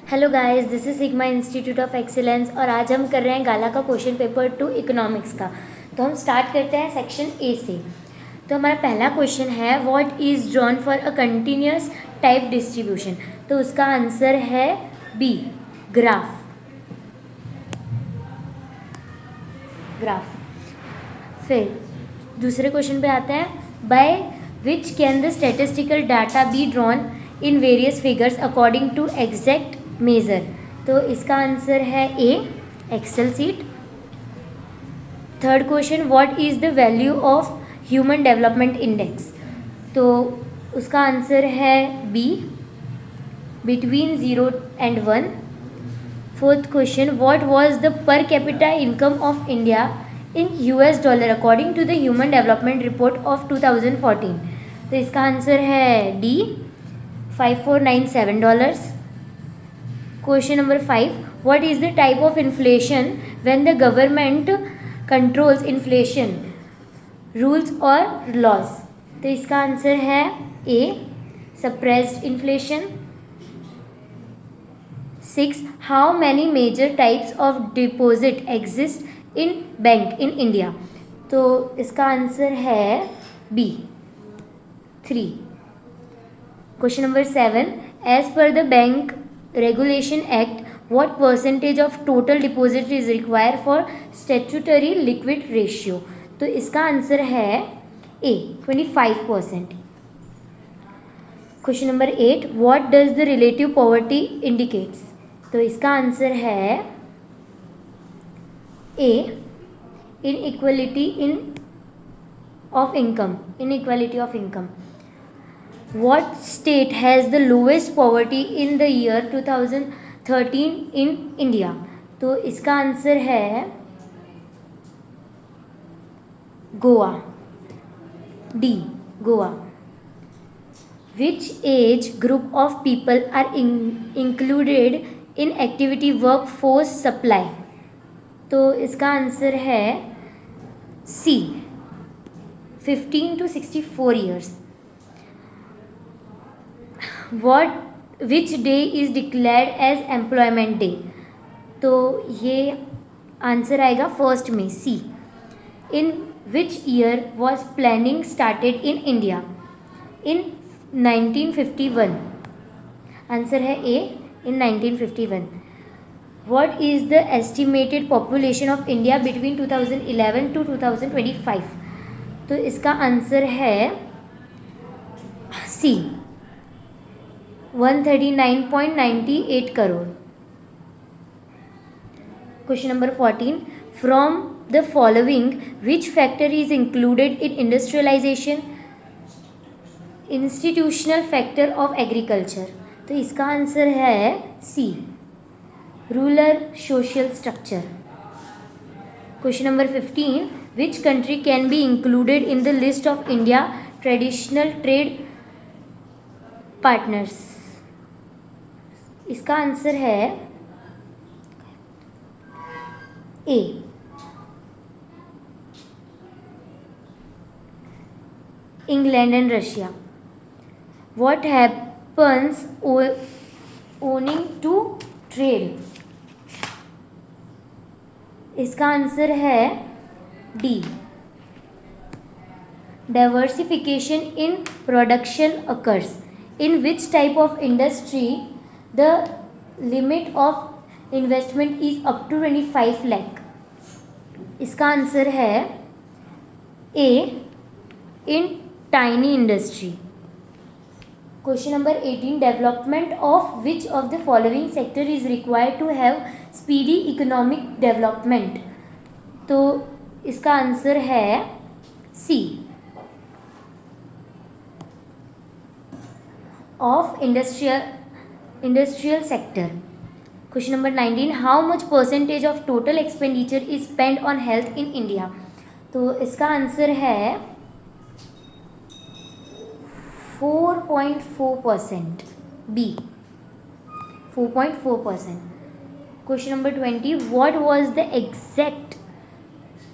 Hello guys, this is sigma institute of excellence और आज हम कर रहे हैं गाला का क्वेश्चन पेपर 2 इकोनॉमिक्स का। तो हम स्टार्ट करते हैं सेक्शन ए से। तो हमारा पहला क्वेश्चन है what is drawn for a continuous type distribution. तो उसका आंसर है बी, ग्राफ। फिर दूसरे क्वेश्चन पे आते हैं, by which can the statistical data be drawn in various figures according to exact measure. तो इसका आंसर है A, excel sheet. Third question, what is the value of human development index. तो उसका आंसर है B, between 0 and 1। Fourth question, what was the per capita income of India in US dollar according to the human development report of 2014। तो इसका answer है D, $5497। Question number 5, what is the type of inflation when the government controls inflation rules or laws। तो इसका answer है ए, suppressed inflation। 6, how many major types of deposit exist in bank in India। तो इसका answer है B, 3। Question number 7, as per the Bank Regulation Act, what percentage of total deposit is required for statutory liquid ratio। तो इसका answer है ए, 25%। Question number 8, what does the relative poverty indicates। तो इसका answer है ए, inequality of income। What state has the lowest poverty in the year 2013 in India। तो इसका answer है Goa, D, Goa. Which age group of people are included in activity workforce supply। तो इसका answer है C, 15 to 64 years। Which day is declared as employment day. तो ये answer आएगा 1 मई, C. In which year was planning started in India, in 1951। Answer है A, in 1951। What is the estimated population of India between 2011 to 2025। तो इसका answer है C, 139.98 crore. Question number 14, from the following which factor is included in industrialisation, institutional factor of agriculture. तो इसका answer है C, rural social structure. Question number 15, which country can be included in the list of India traditional trade partners. इसका answer है A, England and Russia. What happens owning to trade. इसका answer है D, diversification in production occurs. In which type of industry the limit of investment is up to 25 lakh। इसका answer है A, in tiny industry. Question number 18, development of which of the following sector is required to have speedy economic development. तो इसका answer है C, of industrial sector. Question number 19, how much percentage of total expenditure is spend on health in India. तो इसका answer है 4.4%, B, 4.4%। Question number 20, what was the exact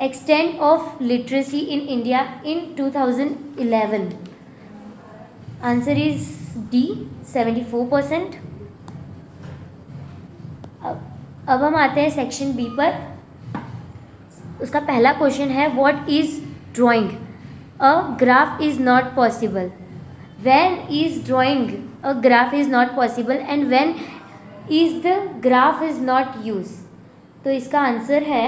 extent of literacy in India in 2011। Answer is D, 74%। अब हम आते हैं section B पर। उसका पहला क्वेश्चन है what is drawing a graph is not possible. When is drawing a graph is not possible and when is the graph is not use. तो इसका आंसर है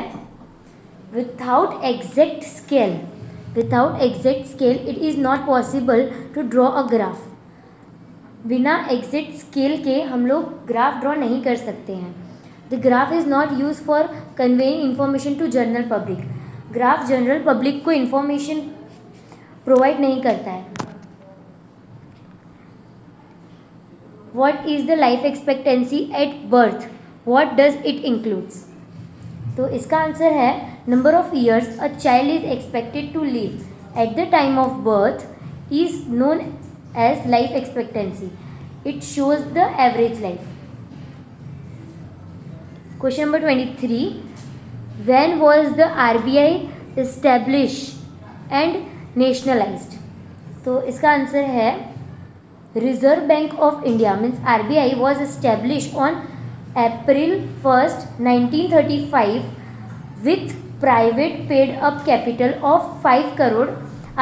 without exact scale it is not possible to draw a graph. बिना exact scale के हम लोग graph draw नहीं कर सकते हैं। The graph is not use for conveying information to general public. Graph general public को इंफॉर्मेशन प्रोवाइड नहीं करता है। What is the life expectancy at birth, what does it includes. तो इसका आंसर है number of years a child is expected to live at the time of birth is known as life expectancy. It shows the average life. Question number 23, when was the RBI establish and nationalized. तो इसका answer है reserve bank of India means RBI was establish on April 1st, 1935 with private paid up capital of 5 crore.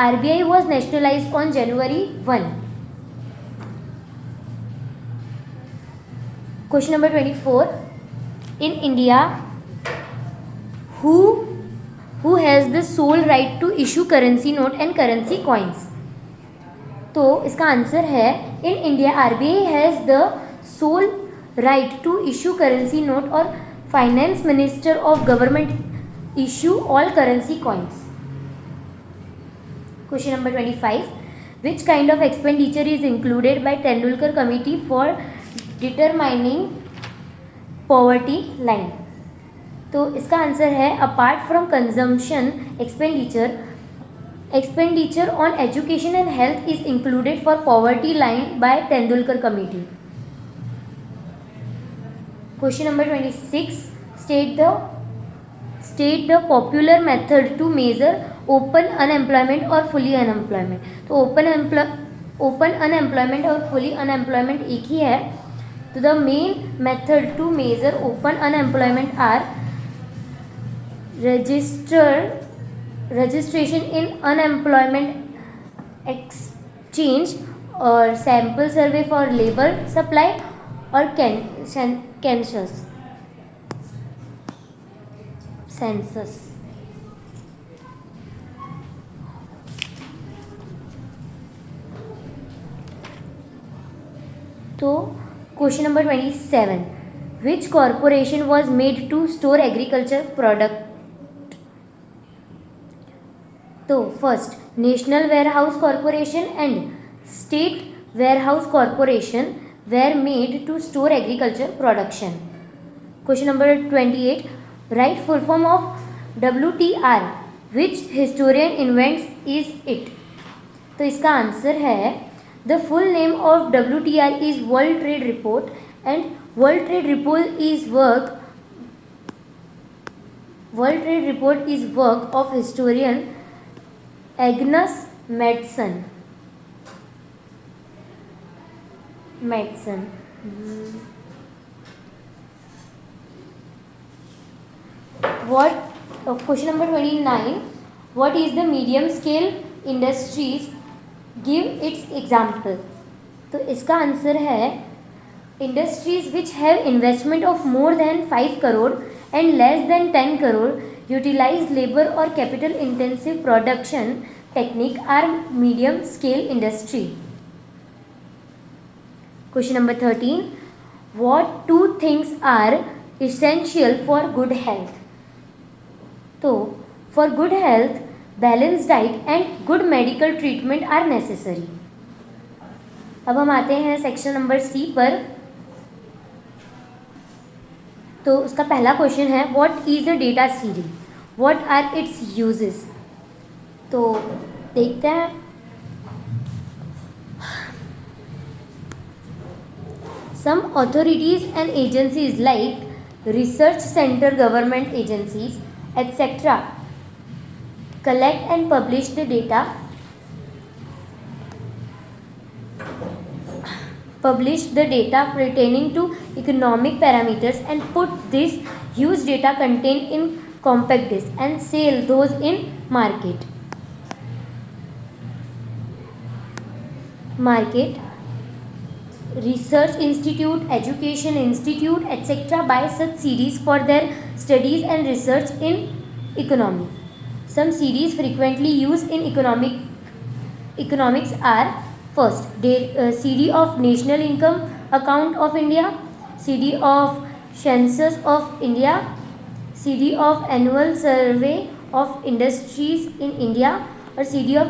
RBI was nationalized on January 1. Question number 24. In India, who has the sole right to issue currency note and currency coins? तो इसका answer है in India RBI has the sole right to issue currency note or finance minister of government issue all currency coins. Question number 25, which kind of expenditure is included by Tendulkar committee for determining poverty line? तो इसका answer है apart from consumption expenditure on education and health is included for poverty line by Tendulkar committee. Question number 26, state the popular method to measure open unemployment or fully unemployment. तो open unemployment और fully unemployment एक ही है। तो the main method to measure open unemployment are registration in unemployment exchange और sample survey for labor supply और census. तो question number 27, which corporation was made to store agriculture product? तो first national warehouse corporation and state warehouse corporation were made to store agriculture production. Question number 28, write full form of WTR. Which historian invents is it? तो इसका answer है the full name of WTR is World Trade Report and World Trade Report is work of historian Agnes Madsen. Question number 29, what is the medium scale industries? Give its example. तो इसका answer है industries which have investment of more than 5 crore and less than 10 crore utilize labor or capital intensive production technique are medium scale industry. Question number 13, what two things are essential for good health? तो for good health, balanced diet and good medical treatment are necessary. अब हम आते हैं section number C पर। तो उसका पहला question है what is a data series, what are its uses. तो देखते हैं। Some authorities and agencies like research center, government agencies, etc. collect and publish the data publish the data pertaining to economic parameters and put this huge data content in compact disc and sell those in market. Research institute, education institute, etc. buy such series for their studies and research in economy. Some series frequently used in economics are: first, CD of National Income Account of India, CD of Census of India, CD of Annual Survey of Industries in India, or CD of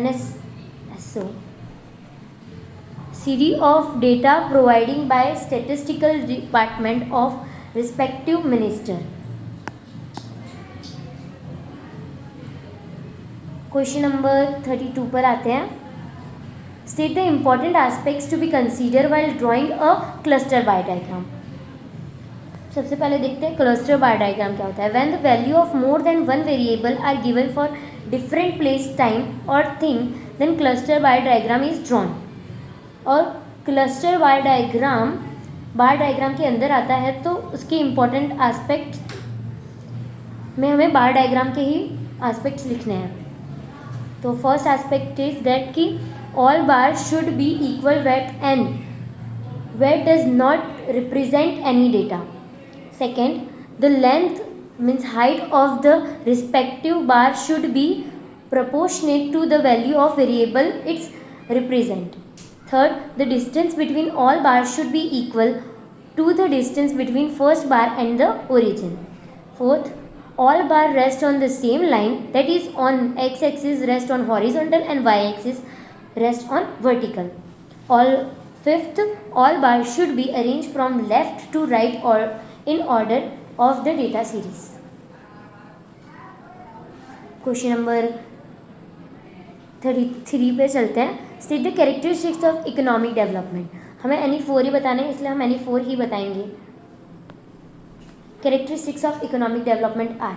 NSSO. CD of data providing by statistical department of respective minister. Question number 32 पर आते हैं. State the important aspects to be consider while drawing a cluster bar diagram. सबसे पहले देखते हैं cluster bar diagram क्या होता है. When the value of more than one variable are given for different place, time और thing, then cluster bar diagram is drawn. और cluster bar diagram के अंदर आता है तो उसके इम्पॉर्टेंट एस्पेक्ट में हमें बार डायग्राम के ही एस्पेक्ट्स लिखने हैं. तो फर्स्ट एस्पेक्ट इज दैट कि all bar should be equal weight and weight does not represent any data. Second, the length means height of the respective bar should be proportionate to the value of variable it's represent. Third, the distance between all bars should be equal to the distance between first bar and the origin. Fourth, all bar rest on the same line, that is on x-axis rest on horizontal and y-axis rest on vertical. Fifth, all bars should be arranged from left to right or in order of the data series. Question number 33 पे चलते हैं. State the characteristics of economic development. हमें NE4 ही बताना है इसलिए हम NE4 ही बताएंगे. Characteristics of economic development are.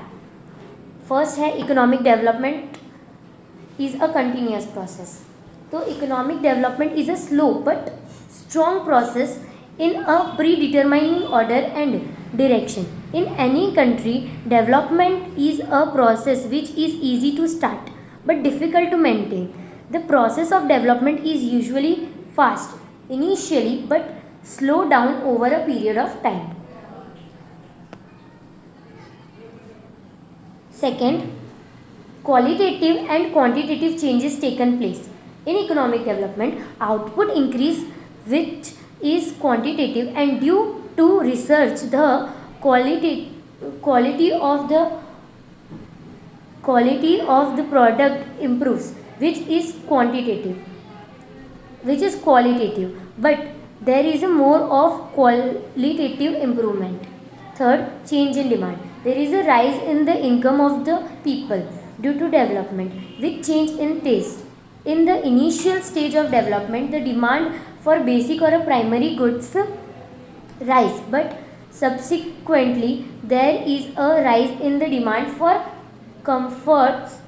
First है economic development is a continuous process. तो economic development is a slow but strong process in a predetermining order and direction. In any country, development is a process which is easy to start but difficult to maintain. The process of development is usually fast initially but slow down over a period of time. Second, qualitative and quantitative changes taken place. In economic development, output increase which is quantitative and due to research the quality of the product improves which is qualitative but there is a more of qualitative improvement. Third, change in demand. There is a rise in the income of the people due to development with change in taste. In the initial stage of development, the demand for basic or a primary goods rise, but subsequently there is a rise in the demand for comforts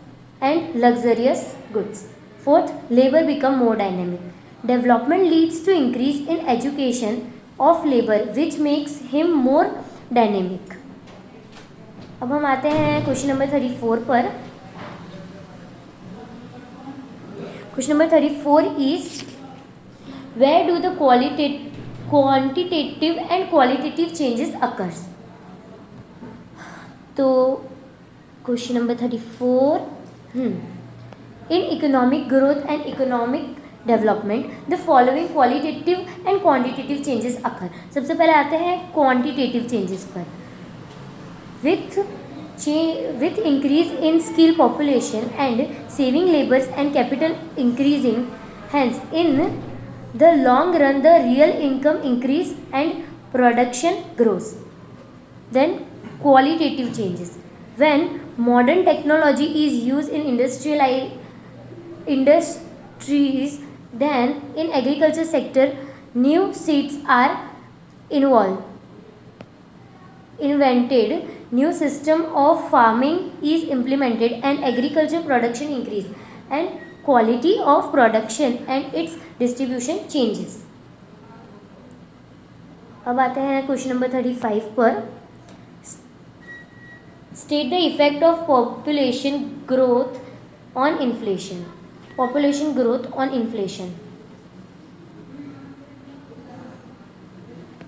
and luxurious goods. Fourth, labor become more dynamic. Development leads to increase in education of labor which makes him more dynamic. अब हम आते हैं question number 34 पर. Question number 34 is, where do the quantitative and qualitative changes occurs? तो question number 34, in economic growth and economic development, the following qualitative and quantitative changes occur. सबसे पहले आते हैं quantitative changes पर. With increase in skill population and saving labors and capital increasing, hence in the long run the real income increase and production grows. Then qualitative changes. When modern technology is used in industries, then in agriculture sector new seeds are invented, new system of farming is implemented and agriculture production increase, and quality of production and its distribution changes. अब आते हैं question number 35 पर. State the effect of population growth on inflation. Population growth on inflation.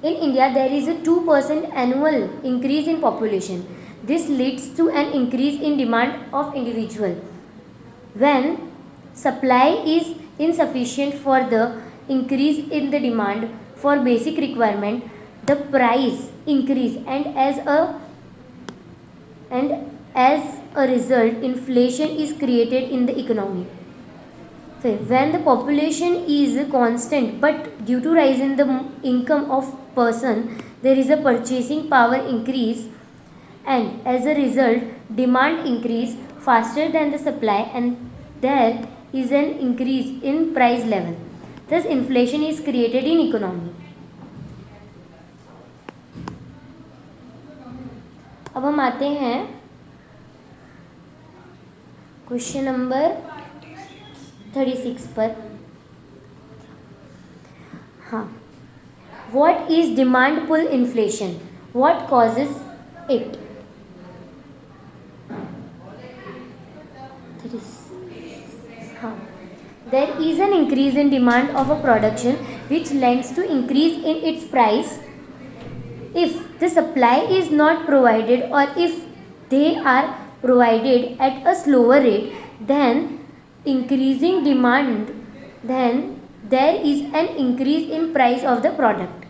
In India, there is a 2% annual increase in population. This leads to an increase in demand of individual. When supply is insufficient for the increase in the demand for basic requirement, the price increase, and as a result, inflation is created in the economy. When the population is constant, but due to rise in the income of person, there is a purchasing power increase, and as a result, demand increase faster than the supply, and there is an increase in price level. Thus, inflation is created in economy. अब हम आते हैं question number 36 पर. हाँ, what is demand pull inflation? What causes it? हाँ, there is an increase in demand of a production which leads to increase in its price. If the supply is not provided, or if they are provided at a slower rate than increasing demand, then there is an increase in price of the product.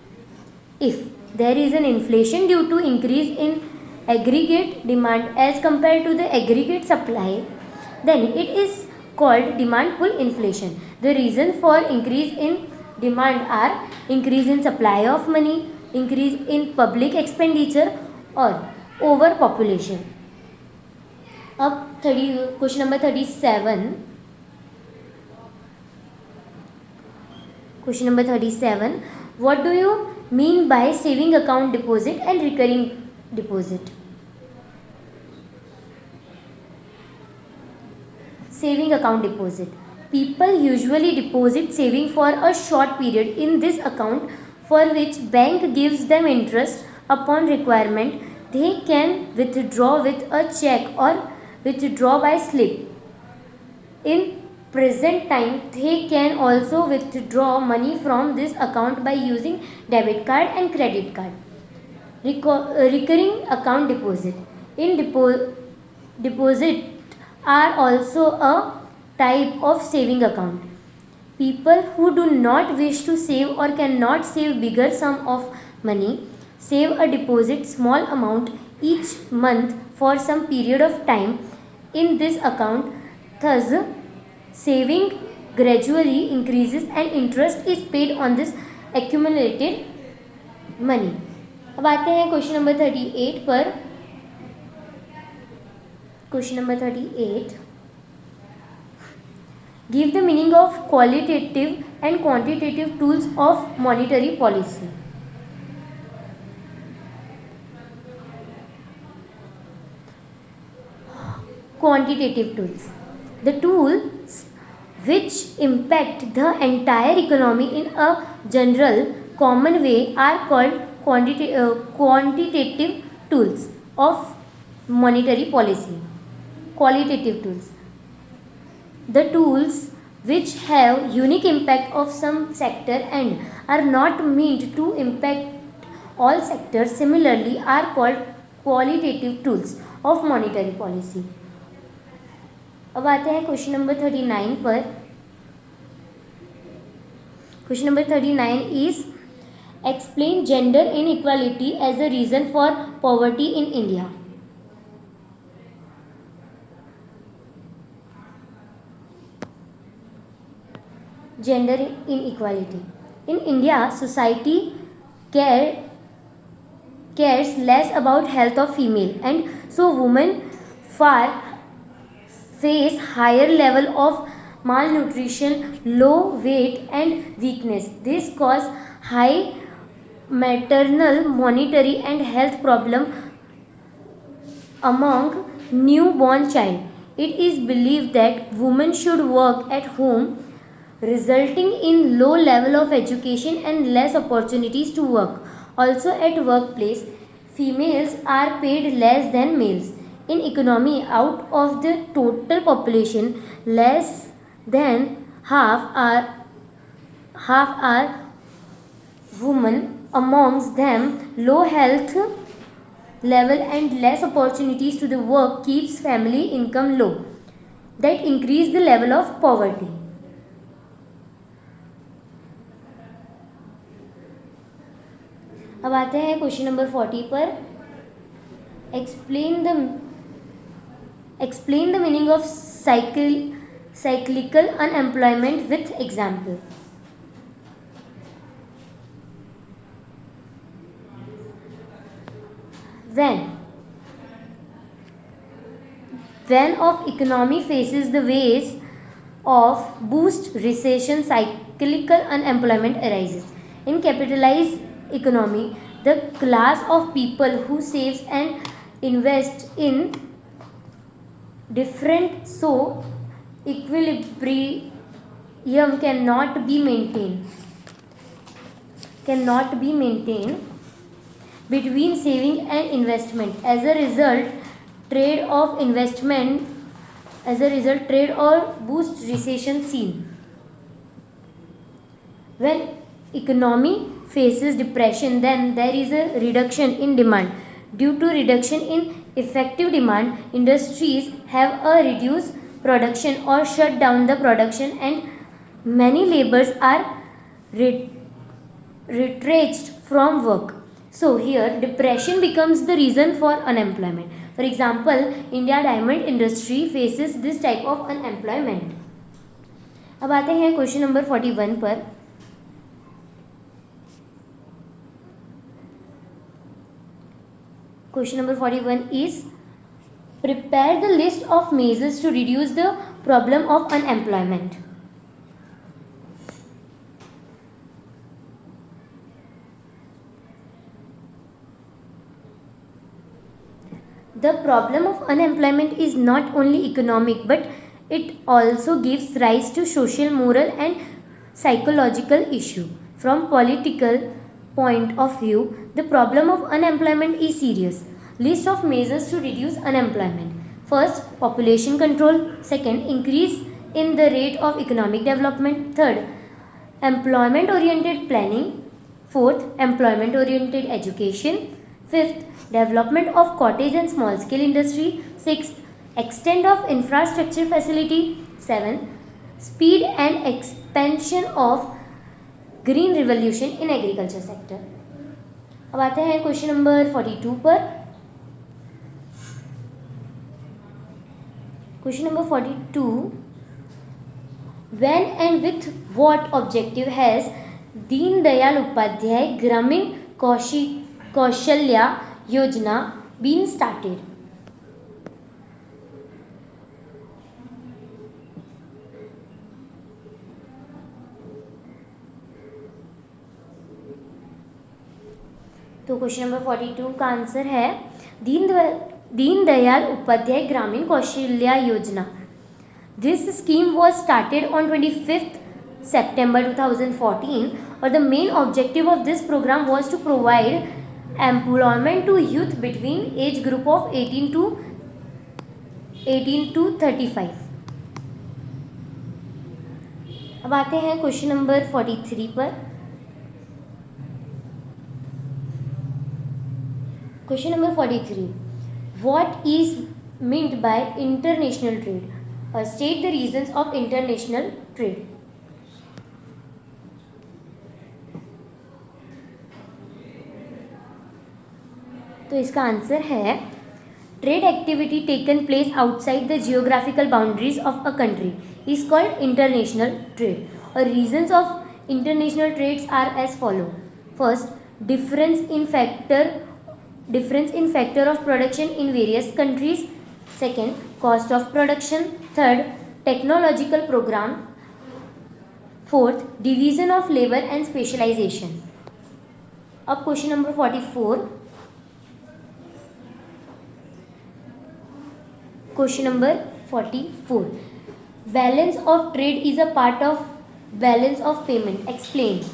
If there is an inflation due to increase in aggregate demand as compared to the aggregate supply, then it is called demand pull inflation. The reason for increase in demand are increase in supply of money, increase in public expenditure, or overpopulation. अब question number 37. Question number 37. What do you mean by saving account deposit and recurring deposit? Saving account deposit. People usually deposit saving for a short period in this account, for which bank gives them interest upon requirement. They can withdraw with a check or withdraw by slip. In present time, they can also withdraw money from this account by using debit card and credit card. Recurring account deposit. In deposit are also a type of saving account. People who do not wish to save or cannot save bigger sum of money save a deposit small amount each month for some period of time in this account. Thus, saving gradually increases and interest is paid on this accumulated money. अब आते हैं question number 38 पर. Question number 38. Give the meaning of qualitative and quantitative tools of monetary policy. Quantitative tools. The tools which impact the entire economy in a general common way are called quantitative tools of monetary policy. Qualitative tools. The tools which have unique impact of some sector and are not meant to impact all sectors similarly are called qualitative tools of monetary policy. अब आते हैं question number 39 पर. Question number 39 is explain gender inequality as a reason for poverty in India. Gender inequality. In India, society cares less about health of female, and so women face higher level of malnutrition, low weight, and weakness. This cause high maternal, monetary, and health problem among newborn child. It is believed that women should work at home, resulting in low level of education and less opportunities to work. Also at workplace, females are paid less than males. In economy, out of the total population, less than half are women, amongst them low health level and less opportunities to the work keeps family income low, that increase the level of poverty. अब आते हैं question number 40 पर. explain the meaning of cyclical unemployment with example. When of economy faces the waves of boost recession, cyclical unemployment arises. In capitalized economy, the class of people who saves and invest in different so equilibrium cannot be maintained between saving and investment. As a result, trade or boost recession seen. When economy faces depression, then there is a reduction in demand. Due to reduction in effective demand, industries have a reduced production or shut down the production, and many laborers are retrenched from work. So here depression becomes the reason for unemployment. For example, India diamond industry faces this type of unemployment. अब आते हैं question number 41 पर. Question number 41 is, prepare the list of measures to reduce the problem of unemployment. The problem of unemployment is not only economic, but it also gives rise to social, moral and psychological issue. From political point of view, the problem of unemployment is serious. List of measures to reduce unemployment. First, population control. Second, increase in the rate of economic development. Third, employment oriented planning. Fourth, employment oriented education. Fifth, development of cottage and small scale industry. Sixth, extent of infrastructure facility. Seventh, speed and expansion of green revolution in agriculture sector. अब आते हैं question number 42 पर. Question number 42, when and with what objective has Deen Dayal Upadhyay Grameen Kaushalya योजना been started. तो question number 42 का answer है Deen Dayal Upadhyay Grameen Kaushalya Yojana. This scheme was started on 25th September 2014, और the main objective of this program was to provide employment to youth between age group of 18 to 35. अब आते हैं question number 43 पर. Question number 43. What is meant by international trade? State the reasons of international trade. तो इसका answer है, trade activity taken place outside the geographical boundaries of a country is called international trade. Or reasons of international trades are as follow. First, difference in factor of production in various countries. Second, cost of production. Third, technological program. Fourth, division of labor and specialization. अब question number 44. Question number 44. Balance of trade is a part of balance of payment. Explain.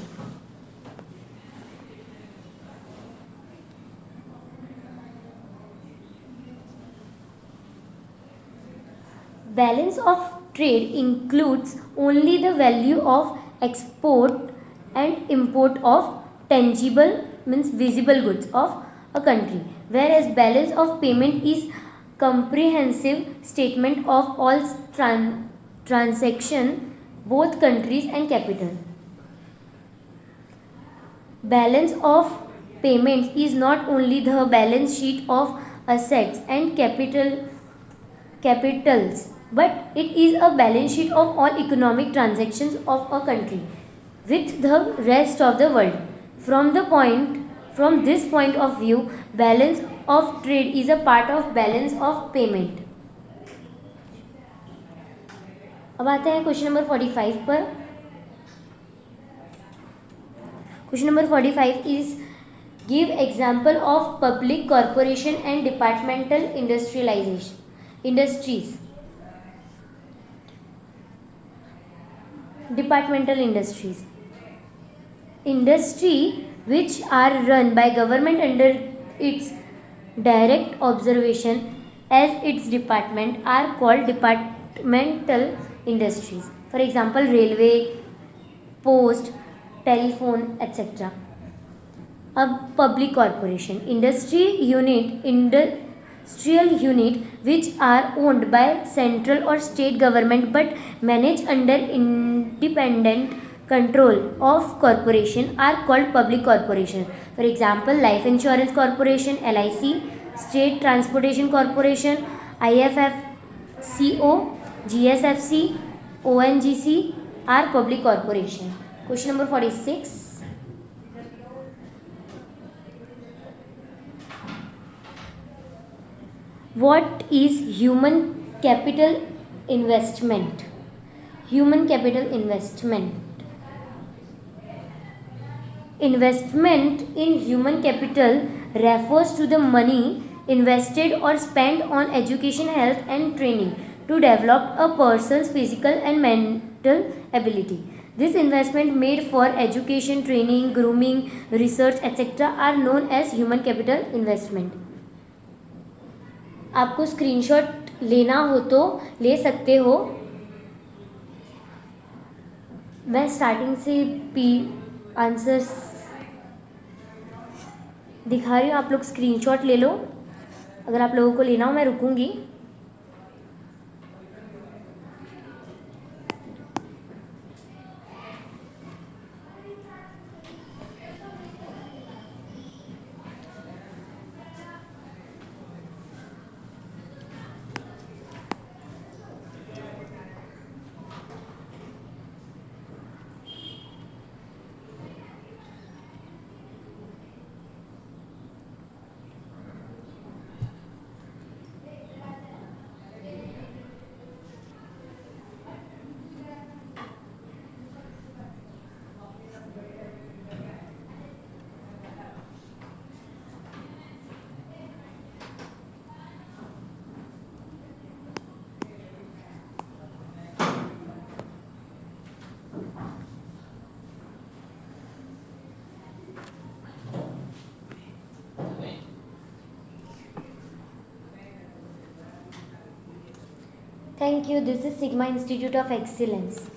Balance of trade includes only the value of export and import of tangible, means visible goods of a country, whereas balance of payment is comprehensive statement of all transaction, both countries and capital. Balance of payments is not only the balance sheet of assets and capitals, but it is a balance sheet of all economic transactions of a country with the rest of the world. From this point of view, balance of trade is a part of balance of payment. अब आते हैं question number 45 पर. Question number 45 is give example of public corporation and departmental industries. Departmental industries. Industry which are run by government under its direct observation as its department are called departmental industries. For example, railway, post, telephone, etc. अब public corporation, industrial unit which are owned by central or state government but managed under independent control of corporation are called public corporation. For example, Life Insurance Corporation, LIC, State Transportation Corporation, IFFCO, GSFC, ONGC are public corporation. Question number 46. What is human capital investment? Human capital investment. Investment in human capital refers to the money invested or spent on education, health and training to develop a person's physical and mental ability. This investment made for education, training, grooming, research, etc. are known as human capital investment. आपको screenshot लेना हो तो ले सकते हो. मैं starting से answers दिखा रही हूँ, आप लोग स्क्रीनशॉट ले लो. अगर आप लोगों को लेना हो मैं रुकूंगी. Thank you. This is Sigma Institute of Excellence.